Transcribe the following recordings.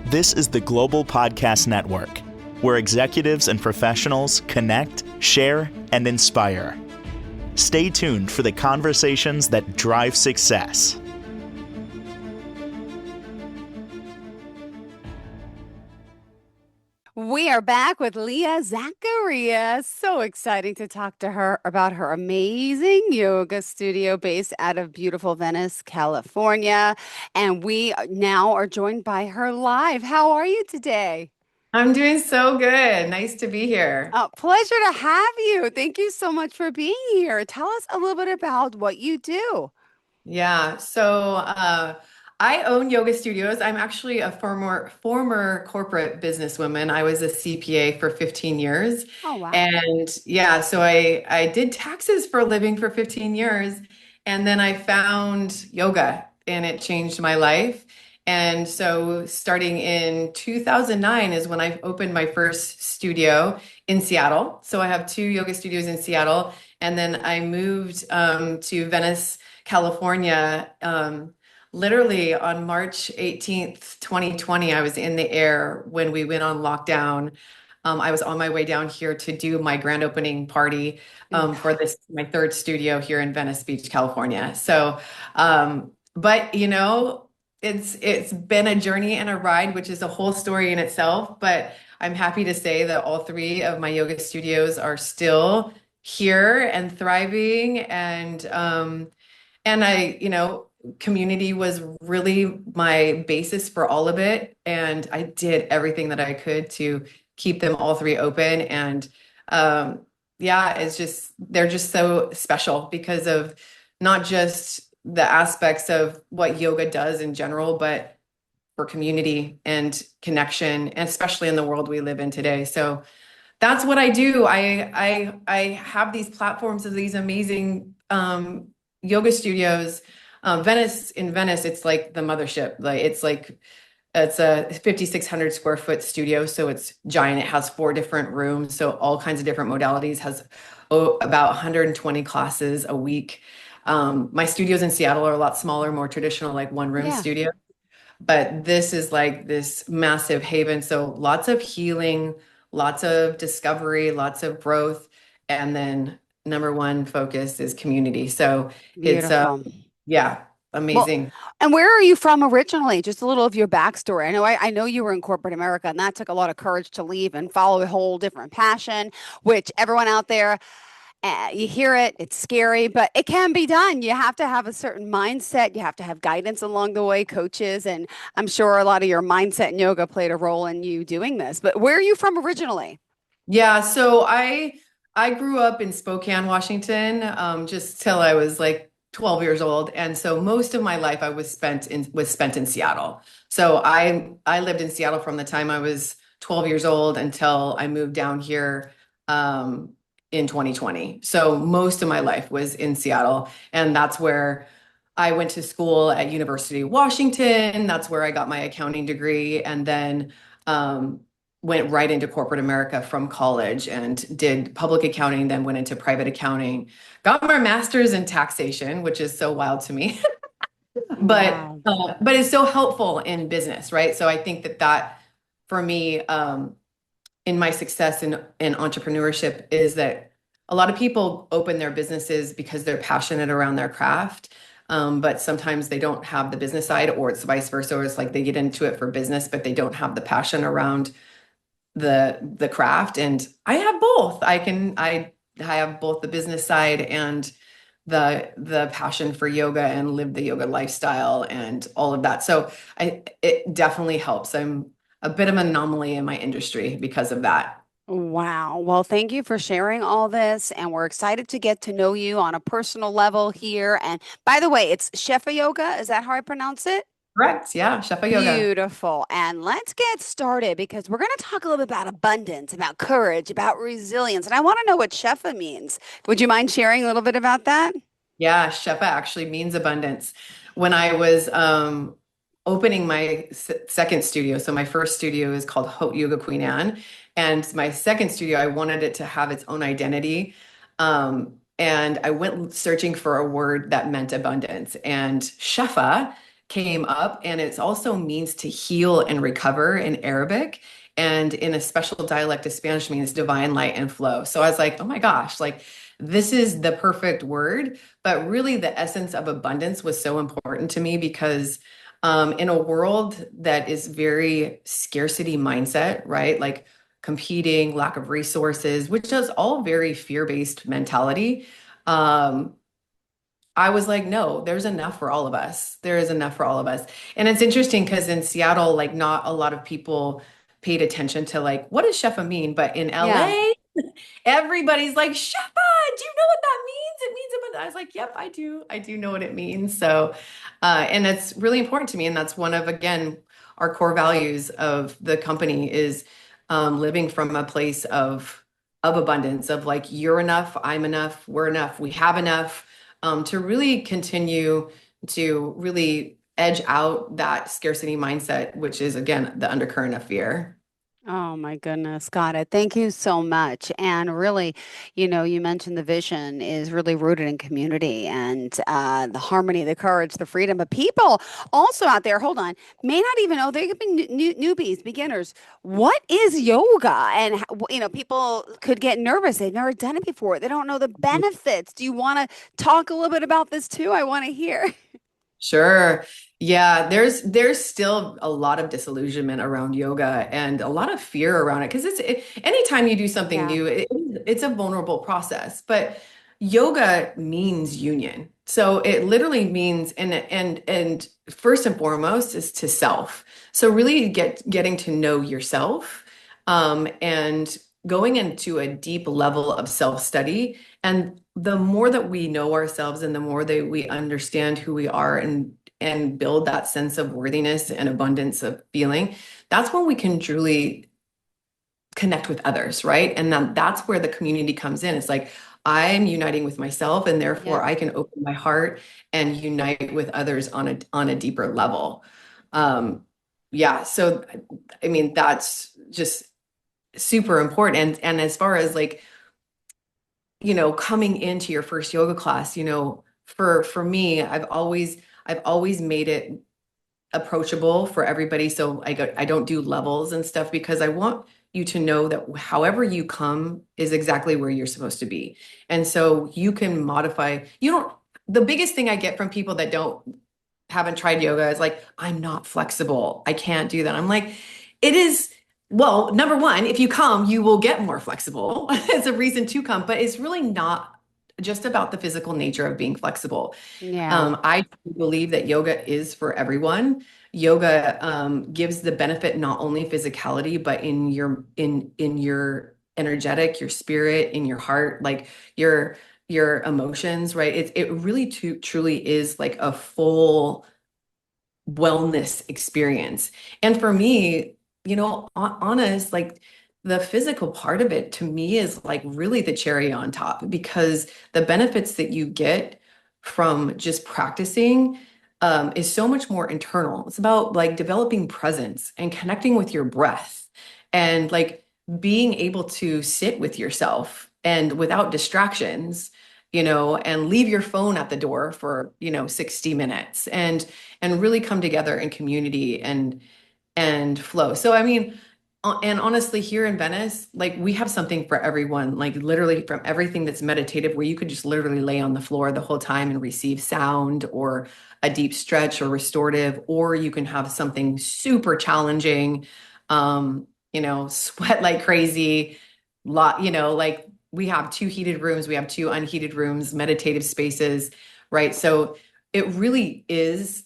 This is the Global Podcast Network, where executives and professionals connect, share, and inspire. Stay tuned for the conversations that drive success. We are back with Leah Zaccaria. So exciting to talk to her about her amazing yoga studio based out of beautiful Venice, California. And we now are joined by her live. How are you today? I'm doing so good. Nice to be here. Pleasure to have you. Thank you so much for being here. Tell us a little bit about what you do. Yeah, I own yoga studios. I'm actually a former corporate businesswoman. I was a CPA for 15 years. Oh, wow. And yeah, so I did taxes for a living for 15 years. And then I found yoga and it changed my life. And so starting in 2009 is when I opened my first studio in Seattle. So I have two yoga studios in Seattle. And then I moved to Venice, California. Literally on March 18th, 2020, I was in the air when we went on lockdown. I was on my way down here to do my grand opening party for my third studio here in Venice Beach, California. But it's been a journey and a ride, which is a whole story in itself. But I'm happy to say that all three of my yoga studios are still here and thriving, and community was really my basis for all of it. And I did everything that I could to keep them all three open. And they're just so special because of not just the aspects of what yoga does in general, but for community and connection, and especially in the world we live in today. So that's what I do. I have these platforms of these amazing yoga studios. Venice, it's like the mothership. It's a 5,600 square foot studio, so it's giant. It has 4 different rooms, so all kinds of different modalities. Has about 120 classes a week. My studios in Seattle are a lot smaller, more traditional, like one room studio. But this is like this massive haven. So lots of healing, lots of discovery, lots of growth, and then number one focus is community. So Beautiful. yeah, amazing. Well, and where are you from originally? Just a little of your backstory. I know you were in corporate America, and that took a lot of courage to leave and follow a whole different passion, which everyone out there, you hear it, it's scary, but it can be done. You have to have a certain mindset. You have to have guidance along the way, coaches, and I'm sure a lot of your mindset and yoga played a role in you doing this. But where are you from originally? Yeah, so I grew up in Spokane, Washington, just till I was like 12 years old. And so most of my life I was spent in Seattle. So I lived in Seattle from the time I was 12 years old until I moved down here in 2020. So most of my life was in Seattle, and that's where I went to school at University of Washington. That's where I got my accounting degree, and then went right into corporate America from college and did public accounting, then went into private accounting, got my master's in taxation, which is so wild to me. Wow. But it's so helpful in business, right? So I think that for me, in my success in entrepreneurship is that a lot of people open their businesses because they're passionate around their craft. But sometimes they don't have the business side, or it's vice versa, or it's like they get into it for business, but they don't have the passion around the craft. And I have both. I have both the business side and the passion for yoga and live the yoga lifestyle and all of that. So it definitely helps. I'm a bit of an anomaly in my industry because of that. Wow. Well, thank you for sharing all this. And we're excited to get to know you on a personal level here. And by the way, it's Shefayoga. Is that how I pronounce it? Correct. Yeah. Shefayoga. Beautiful. And let's get started because we're going to talk a little bit about abundance, about courage, about resilience. And I want to know what Shefa means. Would you mind sharing a little bit about that? Yeah. Shefa actually means abundance. When I was opening my second studio, so my first studio is called Haute Yoga Queen Anne. And my second studio, I wanted it to have its own identity. And I went searching for a word that meant abundance. And Shefa came up, and it also means to heal and recover in Arabic. And in a special dialect of Spanish means divine light and flow. So I was like, oh my gosh, like this is the perfect word. But really, the essence of abundance was so important to me because in a world that is very scarcity mindset, right? Like competing, lack of resources, which is all very fear-based mentality. Um, I was like, no, there's enough for all of us. There is enough for all of us. And it's interesting because in Seattle, like not a lot of people paid attention to like, what does Shefa mean? But in Yeah. LA, everybody's like, Shepa, do you know what that means? It means it. I was like, yep, I do. I do know what it means. So, and it's really important to me. And that's one of, again, our core values of the company is living from a place of abundance, of like, you're enough, I'm enough, we're enough, we have enough, to really continue to really edge out that scarcity mindset, which is, again, the undercurrent of fear. Oh my goodness, got it. Thank you so much. And really, you mentioned the vision is really rooted in community and the harmony, the courage, the freedom. But people also out there, hold on, may not even know they could be newbies, beginners. What is yoga? And people could get nervous. They've never done it before. They don't know the benefits. Do you want to talk a little bit about this too? I want to hear. Sure. Yeah, there's still a lot of disillusionment around yoga and a lot of fear around it because anytime you do something Yeah. new, it's a vulnerable process. But yoga means union. So it literally means and first and foremost is to self. So really getting to know yourself and going into a deep level of self-study. And the more that we know ourselves and the more that we understand who we are and build that sense of worthiness and abundance of feeling, that's when we can truly connect with others, right? And then that's where the community comes in. It's like I'm uniting with myself, and therefore Yep. I can open my heart and unite with others on a deeper level. Um, yeah, so I mean that's just super important. And as far as like coming into your first yoga class, for me, I've always made it approachable for everybody. So I don't do levels and stuff because I want you to know that however you come is exactly where you're supposed to be. And so you can modify, the biggest thing I get from people that haven't tried yoga is like, I'm not flexible. I can't do that. I'm like, it is, well, number one, if you come, you will get more flexible. It's a reason to come, but it's really not just about the physical nature of being flexible. Yeah. I believe that yoga is for everyone. Yoga gives the benefit not only physicality, but in your energetic, your spirit, in your heart, like your emotions, right? It really truly is like a full wellness experience. And for me, honest, like the physical part of it to me is like really the cherry on top because the benefits that you get from just practicing is so much more internal. It's about like developing presence and connecting with your breath and like being able to sit with yourself and without distractions, and leave your phone at the door for, 60 minutes and really come together in community and flow. So I mean, and honestly, here in Venice, like we have something for everyone, like literally from everything that's meditative, where you could just literally lay on the floor the whole time and receive sound or a deep stretch or restorative, or you can have something super challenging, sweat like crazy, like we have two heated rooms, we have two unheated rooms, meditative spaces, right? So there really is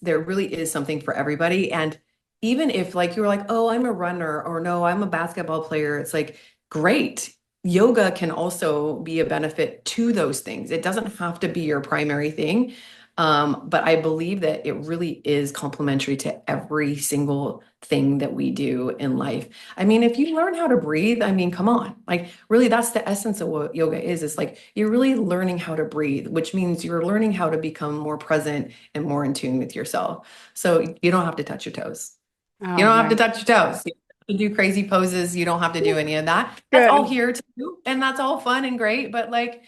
something for everybody. And even if like you were like, oh, I'm a runner or no, I'm a basketball player, it's like, great. Yoga can also be a benefit to those things. It doesn't have to be your primary thing. But I believe that it really is complementary to every single thing that we do in life. I mean, if you learn how to breathe, I mean, come on, like really that's the essence of what yoga is. It's like you're really learning how to breathe, which means you're learning how to become more present and more in tune with yourself. So you don't have to touch your toes. You Oh don't have to my. touch your toes. You don't have to do crazy poses. You don't have to do any of that. That's all Good. here to do, and that's all fun and great, but like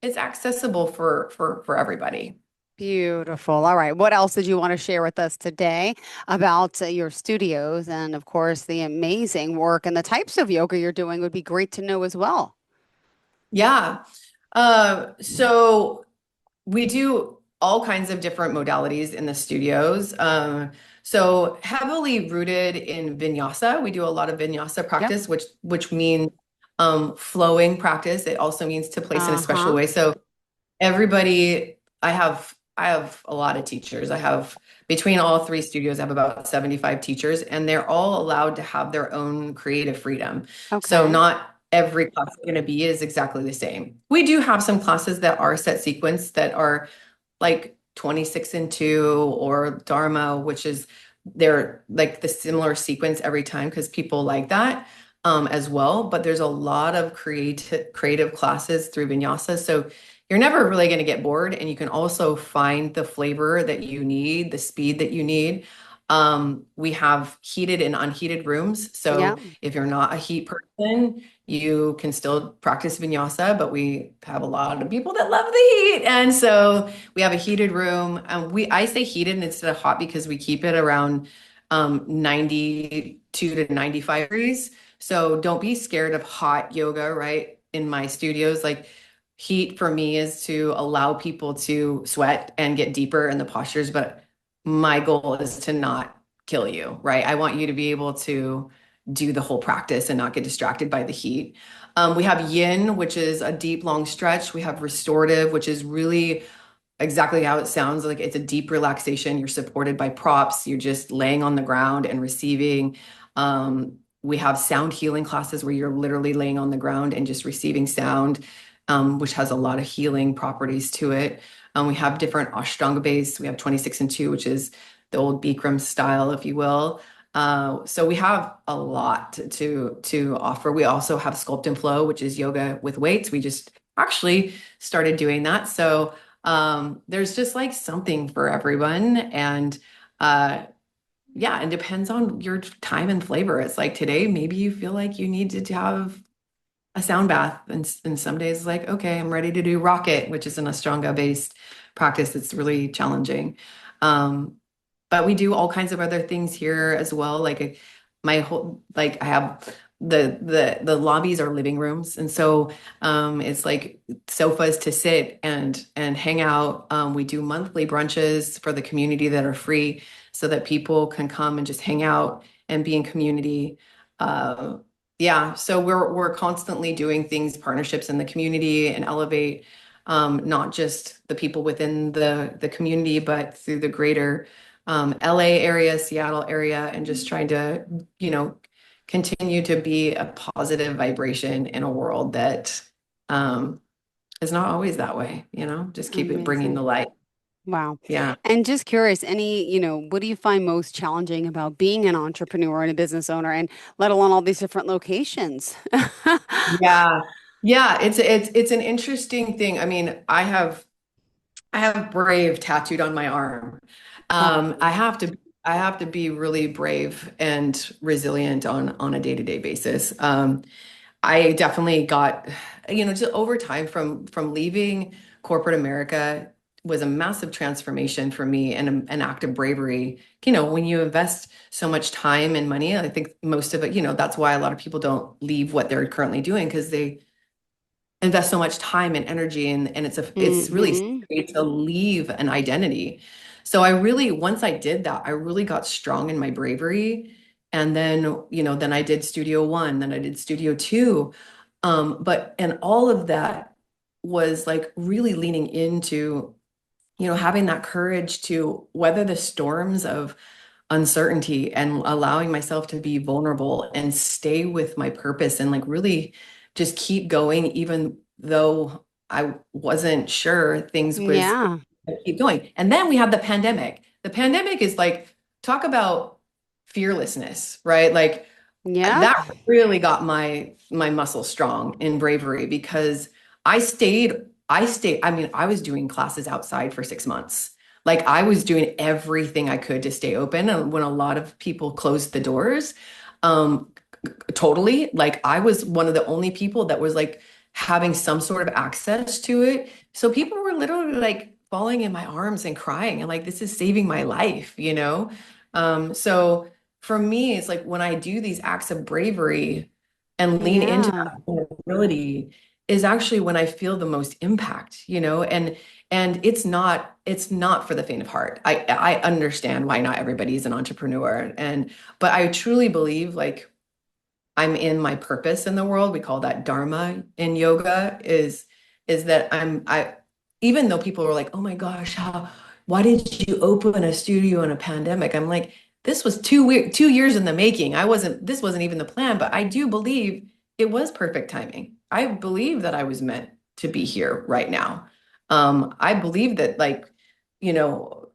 it's accessible for everybody. Beautiful. All right. What else did you want to share with us today about your studios and, of course, the amazing work and the types of yoga you're doing would be great to know as well. Yeah. So we do all kinds of different modalities in the studios. So heavily rooted in vinyasa. We do a lot of vinyasa Yep. practice, which means flowing practice. It also means to place in a special Uh-huh. way. So everybody, I have a lot of teachers. I have between all three studios, I have about 75 teachers, and they're all allowed to have their own creative freedom. So Okay. not every class is going to be is exactly the same. We do have some classes that are set sequence that are like 26 and 2 or Dharma, which is they're like the similar sequence every time because people like that as well. But there's a lot of creative classes through Vinyasa. So you're never really going to get bored, and you can also find the flavor that you need, the speed that you need. We have heated and unheated rooms. Yeah. So if you're not a heat person, you can still practice vinyasa, but we have a lot of people that love the heat. And so we have a heated room. I say heated instead of hot because we keep it around 92 to 95 degrees. So don't be scared of hot yoga, right? In my studios, like heat for me is to allow people to sweat and get deeper in the postures, but my goal is to not kill you, right? I want you to be able to do the whole practice and not get distracted by the heat. We have yin, which is a deep, long stretch. We have restorative, which is really exactly how it sounds. Like it's a deep relaxation. You're supported by props. You're just laying on the ground and receiving. We have sound healing classes where you're literally laying on the ground and just receiving sound, which has a lot of healing properties to it. We have different Ashtanga base. We have 26 and 2, which is the old Bikram style, if you will. So we have a lot to offer. We also have Sculpt and Flow, which is yoga with weights. We just actually started doing that. So there's just like something for everyone. And yeah, it depends on your time and flavor. It's like today, maybe you feel like you need to have a sound bath. And some days it's like, okay, I'm ready to do Rocket, which is an Ashtanga based practice that's really challenging. Um, but we do all kinds of other things here as well. Like my whole, like I have the lobbies are living rooms. And so it's like sofas to sit and hang out. We do monthly brunches for the community that are free so that people can come and just hang out and be in community. Uh, yeah, so we're constantly doing things, partnerships in the community and elevate not just the people within the community, but through the greater LA area, Seattle area, and just trying to, you know, continue to be a positive vibration in a world that um, is not always that way, you know, just keep it bringing the Amazing. light. Wow. Yeah. And just curious, what do you find most challenging about being an entrepreneur and a business owner and let alone all these different locations? Yeah. Yeah, it's an interesting thing. I mean, I have brave tattooed on my arm. Oh, I have to be really brave and resilient on a day-to-day basis. I definitely got, just over time from leaving corporate America was a massive transformation for me and an act of bravery. When you invest so much time and money, I think most of it, that's why a lot of people don't leave what they're currently doing because they invest so much time and energy and it's really mm-hmm. scary to leave an identity. So I really, once I did that, I really got strong in my bravery. And then I did Studio One, then I did Studio Two. And all of that was like really leaning into, having that courage to weather the storms of uncertainty and allowing myself to be vulnerable and stay with my purpose and like really just keep going, even though I wasn't sure things was Yeah. keep going. And then we had the pandemic. The pandemic is like, talk about fearlessness, right? Like Yep. that really got my muscle strong in bravery because I stayed, I mean, I was doing classes outside for 6 months. Like I was doing everything I could to stay open. And when a lot of people closed the doors, um, totally, like I was one of the only people that was like having some sort of access to it. So people were literally like falling in my arms and crying and like, this is saving my life, So for me, it's like when I do these acts of bravery and lean into Yeah. that vulnerability is actually when I feel the most impact, and it's not for the faint of heart. I understand why not everybody is an entrepreneur, but I truly believe like I'm in my purpose in the world. We call that dharma in yoga, is that I even though people were like, "Oh my gosh, why did you open a studio in a pandemic?" I'm like, this was 2 years in the making. This wasn't even the plan, but I do believe it was perfect timing. I believe that I was meant to be here right now. I believe that like, you know,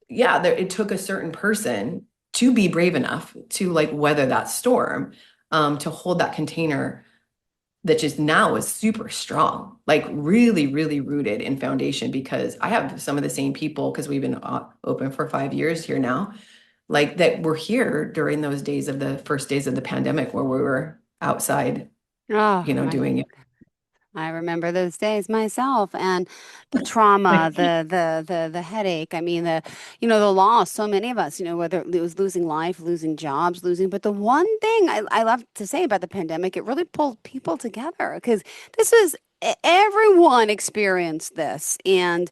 yeah, it took a certain person to be brave enough to like weather that storm, to hold that container that just now is super strong, like really, really rooted in foundation. Because I have some of the same people, because we've been open for 5 years here now, like that were here during those days of the first days of the pandemic where we were outside, Oh, doing it. I remember those days myself, and the trauma, the headache. I mean, the loss. So many of us, whether it was losing life, losing jobs, but the one thing I love to say about the pandemic, it really pulled people together, because this was everyone experienced this, and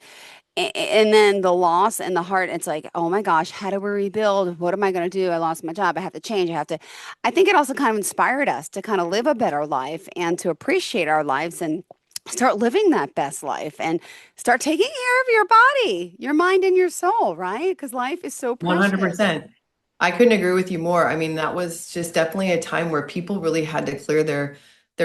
then the loss and the heart, it's like, oh my gosh, how do we rebuild? What am I going to do? I lost my job. I have to change. I think it also kind of inspired us to kind of live a better life and to appreciate our lives and start living that best life and start taking care of your body, your mind, and your soul, right? Because life is so precious. 100%. I couldn't agree with you more. I mean, that was just definitely a time where people really had to clear their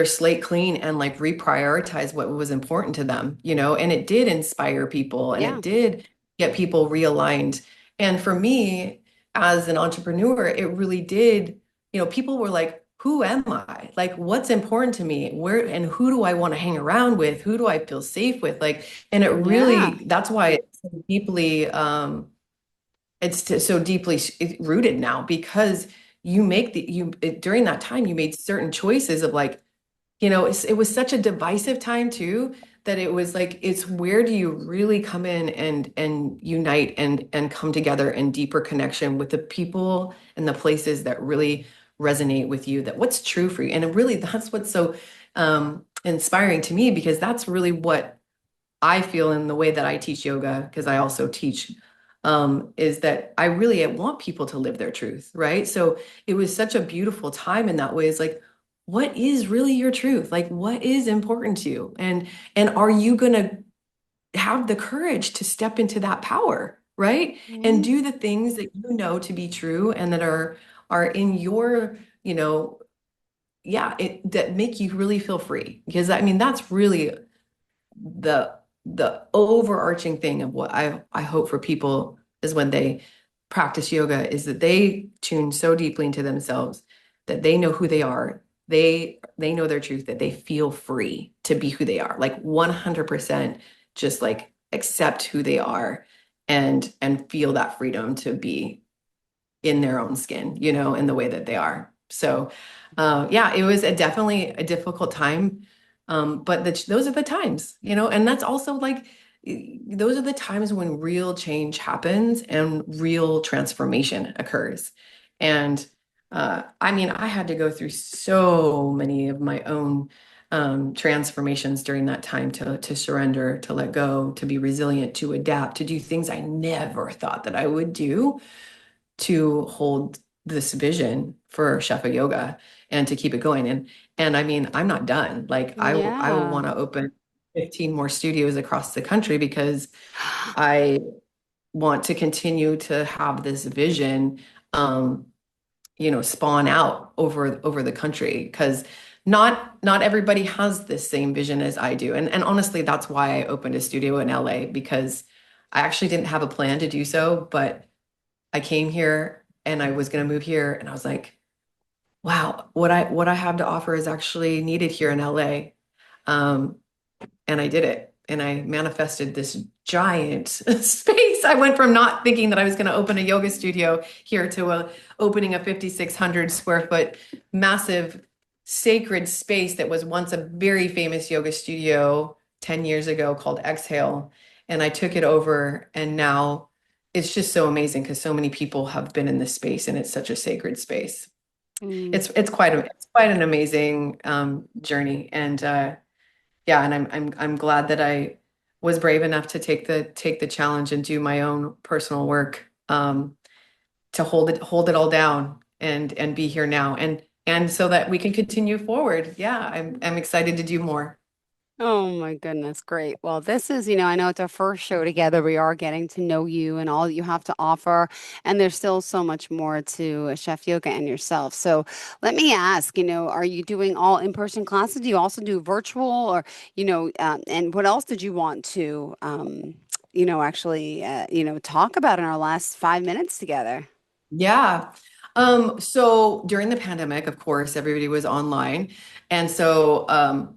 slate clean and like reprioritize what was important to them, and it did inspire people and Yeah. it did get people realigned. And for me, as an entrepreneur, it really did, people were like, who am I? Like, what's important to me? Where and who do I want to hang around with? Who do I feel safe with? Like, and it Yeah. really, that's why it's so deeply, so deeply rooted now, because during that time you made certain choices of like, it was such a divisive time too, that it was like, it's where do you really come in and unite and come together in deeper connection with the people and the places that really resonate with you, that what's true for you. And really, that's what's so inspiring to me, because that's really what I feel in the way that I teach yoga, because I also teach, is that I want people to live their truth, right? So it was such a beautiful time in that way. It's like, what is really your truth? Like, what is important to you? And are you gonna have the courage to step into that power, right? And Mhm. do the things that you know to be true and that are in your, yeah, that make you really feel free. Because I mean, that's really the overarching thing of what I hope for people is when they practice yoga, is that they tune so deeply into themselves that they know who they are. They know their truth, that they feel free to be who they are, like 100%, just like accept who they are and feel that freedom to be in their own skin, in the way that they are. So, yeah, it was definitely a difficult time. But those are the times, and that's also like, those are the times when real change happens and real transformation occurs. And I mean, I had to go through so many of my own transformations during that time, to surrender, to let go, to be resilient, to adapt, to do things I never thought that I would do, to hold this vision for Shefayoga and to keep it going. And I mean, I'm not done. Like, I Yeah. want to open 15 more studios across the country, because I want to continue to have this vision, spawn out over the country, because not everybody has this same vision as I do. And honestly, that's why I opened a studio in LA, because I actually didn't have a plan to do so, but I came here and I was going to move here, and I was like, wow, what I have to offer is actually needed here in LA. Um, and I did it, and I manifested this giant space. I went from not thinking that I was going to open a yoga studio here to opening a 5,600 square foot massive sacred space that was once a very famous yoga studio 10 years ago, called Exhale. and I took it over, and now it's just so amazing because so many people have been in this space, and it's such a sacred space. Mm. It's quite an amazing journey, and yeah, and I'm glad that I was brave enough to take the challenge and do my own personal work, to hold it all down and be here now, and so that we can continue forward. Yeah, I'm excited to do more. Oh my goodness, great. Well, this is, I know it's our first show together. We are getting to know you and all that you have to offer. And there's still so much more to Chef Yoga and yourself. So let me ask, are you doing all in-person classes? Do you also do virtual or, and what else did you want to, actually, talk about in our last 5 minutes together? Yeah. So during the pandemic, of course, everybody was online. And so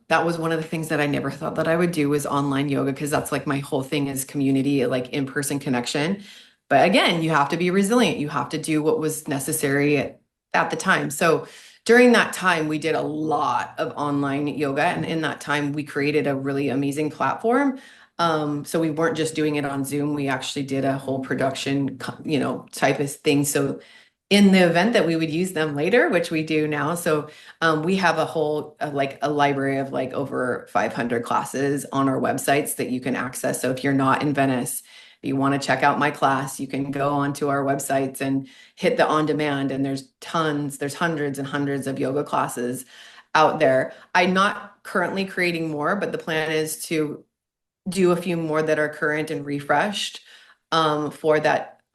that was one of the things that I never thought that I would do was online yoga, because that's like my whole thing is community, like in-person connection. But again, you have to be resilient. You have to do what was necessary at the time. So during that time, we did a lot of online yoga. And in that time, we created a really amazing platform. So we weren't just doing it on Zoom. We actually did a whole production, type of thing. So in the event that we would use them later, which we do now. So we have a whole like a library of like over 500 classes on our websites that you can access. So if you're not in Venice, if you want to check out my class, you can go onto our websites and hit the on demand. And there's hundreds and hundreds of yoga classes out there. I'm not currently creating more, but the plan is to do a few more that are current and refreshed,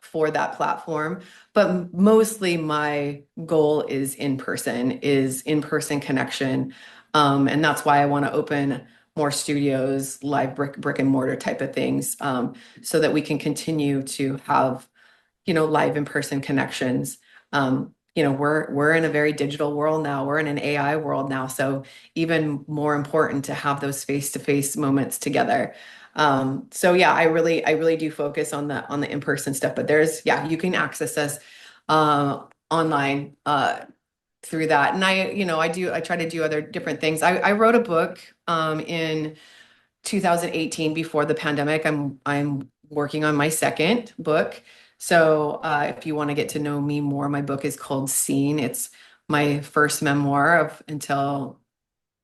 for that platform. But mostly my goal is in person connection, and that's why I want to open more studios, live brick and mortar type of things, so that we can continue to have live in person connections. We're in a very digital world now. We're in an AI world now. So even more important to have those face-to-face moments together. So yeah, I really do focus on the in-person stuff, but you can access us online through that. And I try to do other different things. I wrote a book in 2018 before the pandemic. I'm working on my second book. So if you want to get to know me more, my book is called Seen. It's my first memoir of until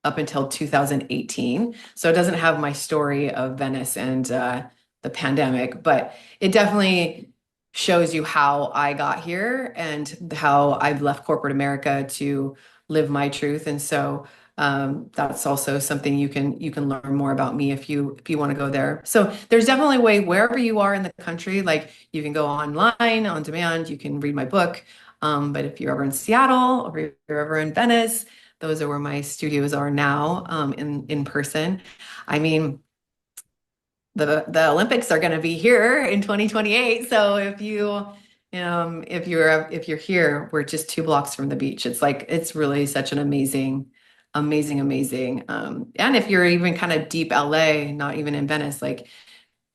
up until 2018. So it doesn't have my story of Venice and the pandemic, but it definitely shows you how I got here and how I've left corporate America to live my truth. And so that's also something you can learn more about me if you want to go there. So there's definitely a way wherever you are in the country, like you can go online on demand, you can read my book. But if you're ever in Seattle or if you're ever in Venice, those are where my studios are now, in person. I mean, the Olympics are going to be here in 2028. So if you're here, we're just 2 blocks from the beach. It's really such an amazing, amazing, amazing. And if you're even kind of deep LA, not even in Venice, like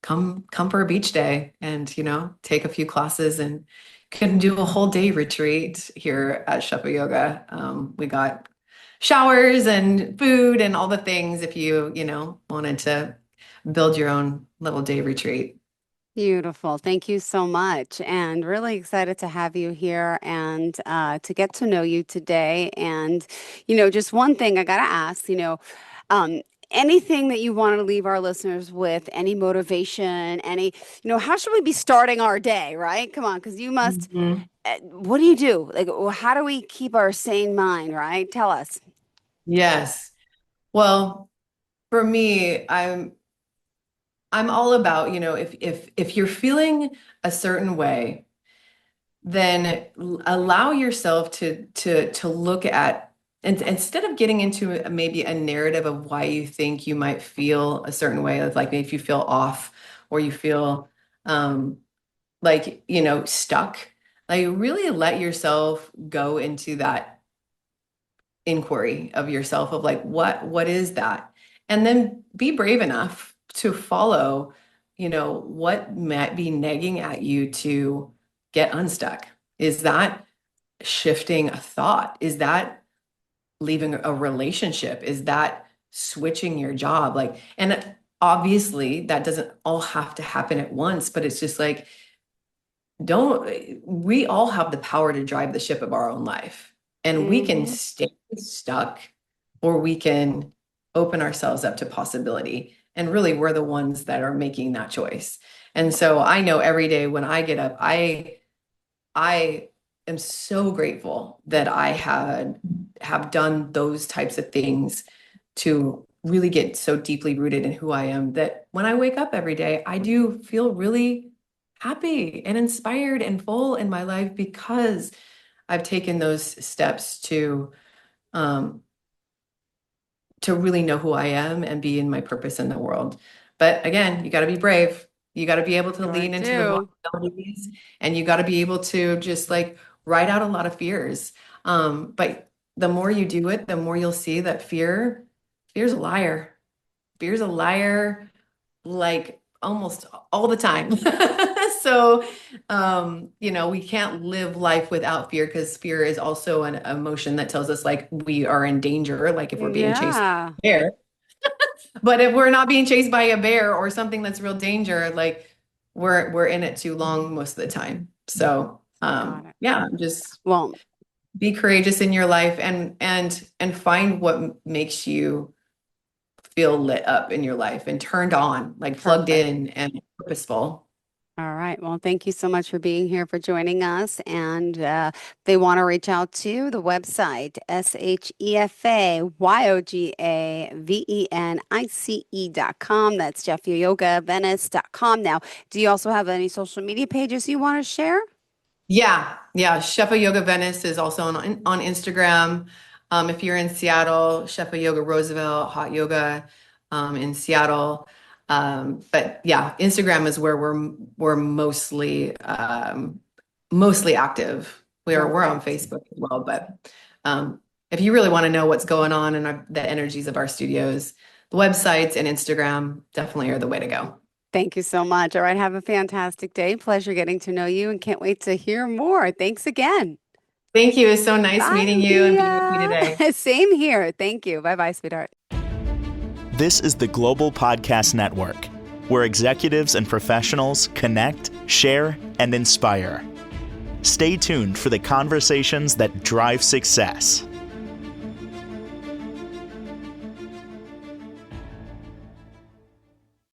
come for a beach day and take a few classes and can do a whole day retreat here at Shefayoga. We got showers and food and all the things if you wanted to build your own little day retreat. Beautiful. Thank you so much. And really excited to have you here and to get to know you today. And, just one thing I got to ask, um, anything that you want to leave our listeners with, any motivation, how should we be starting our day, right? Come on, because you must, Mhm. what do you do? Like, how do we keep our sane mind, right? Tell us. Yes. Well, for me, I'm all about, if you're feeling a certain way, then allow yourself to look at, and instead of getting into maybe a narrative of why you think you might feel a certain way, of like maybe if you feel off or you feel um like stuck, like really let yourself go into that inquiry of yourself of like what is that, and then be brave enough to follow what might be nagging at you to get unstuck. Is that shifting a thought? Is that leaving a relationship? Is that switching your job? Like, and obviously that doesn't all have to happen at once, but it's just like, we all have the power to drive the ship of our own life, and we can stay stuck, or we can open ourselves up to possibility. And really, we're the ones that are making that choice. And so I know every day when I get up, I am so grateful that I have done those types of things to really get so deeply rooted in who I am, that when I wake up every day, I do feel really happy and inspired and full in my life, because I've taken those steps to really know who I am and be in my purpose in the world. But again, you got to be brave. You got to be able to lean into the vulnerabilities, and you got to be able to just like write out a lot of fears. But the more you do it, the more you'll see that fear's a liar. Fear's a liar, like almost all the time. So, we can't live life without fear, because fear is also an emotion that tells us like we are in danger, like if we're being chased by a bear. But if we're not being chased by a bear or something that's real danger, like we're in it too long most of the time. So, just be courageous in your life, and find what makes you feel lit up in your life and turned on, like plugged in and purposeful. All right. Well, thank you so much for being here, for joining us. And they want to reach out to the website, ShefayogaVenice.com. That's ShefayogaVenice.com. Now, do you also have any social media pages you want to share? Yeah. Shefayoga Venice is also on Instagram. If you're in Seattle, Shefayoga Roosevelt, Hot Yoga in Seattle. But yeah, Instagram is where we're mostly active. We're on Facebook as well, but if you really want to know what's going on and the energies of our studios, the websites and Instagram definitely are the way to go. Thank you so much. All right, have a fantastic day. Pleasure getting to know you, and can't wait to hear more. Thanks again. Thank you. It's so nice meeting you and being with you today. Same here. Thank you. Bye-bye, sweetheart. This is the Global Podcast Network, where executives and professionals connect, share, and inspire. Stay tuned for the conversations that drive success.